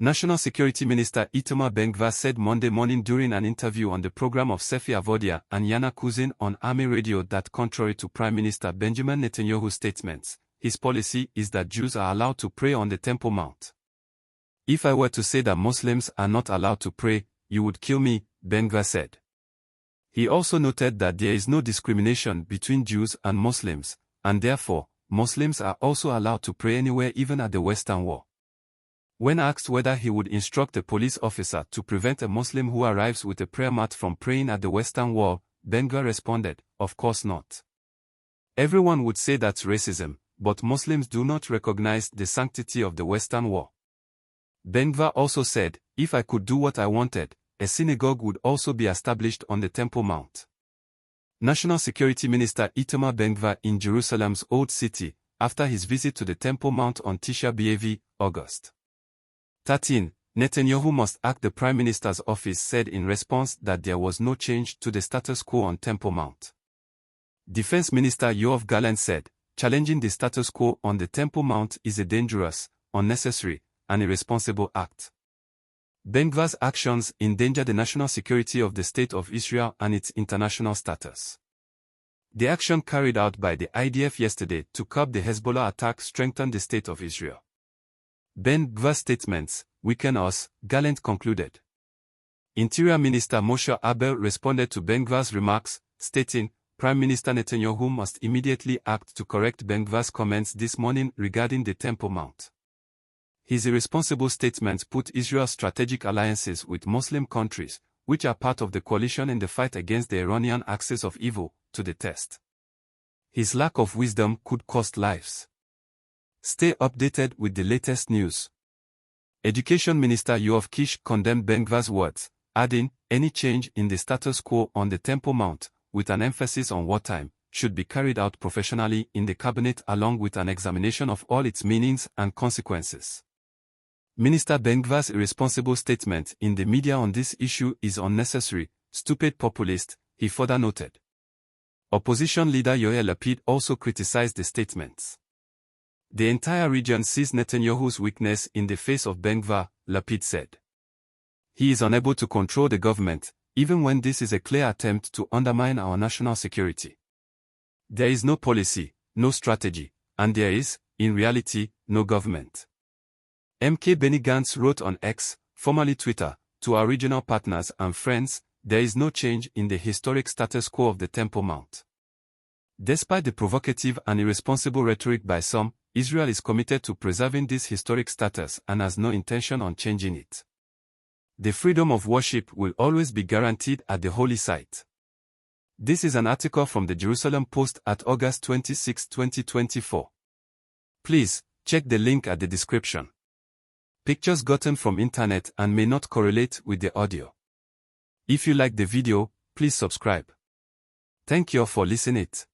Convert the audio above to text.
National Security Minister Itamar Ben-Gvir said Monday morning during an interview on the program of Sefi Avodia and Yana Kuzin on Army Radio that contrary to Prime Minister Benjamin Netanyahu's statements, his policy is that Jews are allowed to pray on the Temple Mount. If I were to say that Muslims are not allowed to pray, you would kill me, Ben-Gvir said. He also noted that there is no discrimination between Jews and Muslims, and therefore, Muslims are also allowed to pray anywhere even at the Western Wall. When asked whether he would instruct a police officer to prevent a Muslim who arrives with a prayer mat from praying at the Western Wall, Ben-Gvir responded, "Of course not. Everyone would say that's racism, but Muslims do not recognize the sanctity of the Western Wall." Ben-Gvir also said, "If I could do what I wanted, a synagogue would also be established on the Temple Mount." National Security Minister Itamar Ben-Gvir in Jerusalem's Old City, after his visit to the Temple Mount on Tisha B'Av, August 13, Netanyahu must act. The Prime Minister's office said in response that there was no change to the status quo on Temple Mount. Defense Minister Yoav Gallant said, "Challenging the status quo on the Temple Mount is a dangerous, unnecessary, and irresponsible act." Ben-Gvir's actions endanger the national security of the State of Israel and its international status. The action carried out by the IDF yesterday to curb the Hezbollah attack strengthened the State of Israel. Ben-Gvir's statements weaken us, Gallant concluded. Interior Minister Moshe Abel responded to Ben-Gvir's remarks, stating, "Prime Minister Netanyahu must immediately act to correct Ben-Gvir's comments this morning regarding the Temple Mount. His irresponsible statements put Israel's strategic alliances with Muslim countries, which are part of the coalition in the fight against the Iranian axis of evil, to the test. His lack of wisdom could cost lives." Stay updated with the latest news. Education Minister Yoav Kish condemned Ben-Gvir's words, adding, "Any change in the status quo on the Temple Mount, with an emphasis on wartime, should be carried out professionally in the cabinet along with an examination of all its meanings and consequences." Minister Ben-Gvir's irresponsible statement in the media on this issue is unnecessary, stupid, populist, he further noted. Opposition leader Yair Lapid also criticized the statements. "The entire region sees Netanyahu's weakness in the face of Ben-Gvir," Lapid said. "He is unable to control the government, even when this is a clear attempt to undermine our national security. There is no policy, no strategy, and there is, in reality, no government." MK Benny Gantz wrote on X, formerly Twitter, "To our regional partners and friends, there is no change in the historic status quo of the Temple Mount. Despite the provocative and irresponsible rhetoric by some, Israel is committed to preserving this historic status and has no intention on changing it. The freedom of worship will always be guaranteed at the holy site." This is an article from the Jerusalem Post at August 26, 2024. Please, check the link at the description. Pictures gotten from internet and may not correlate with the audio. If you like the video, please subscribe. Thank you for listening it.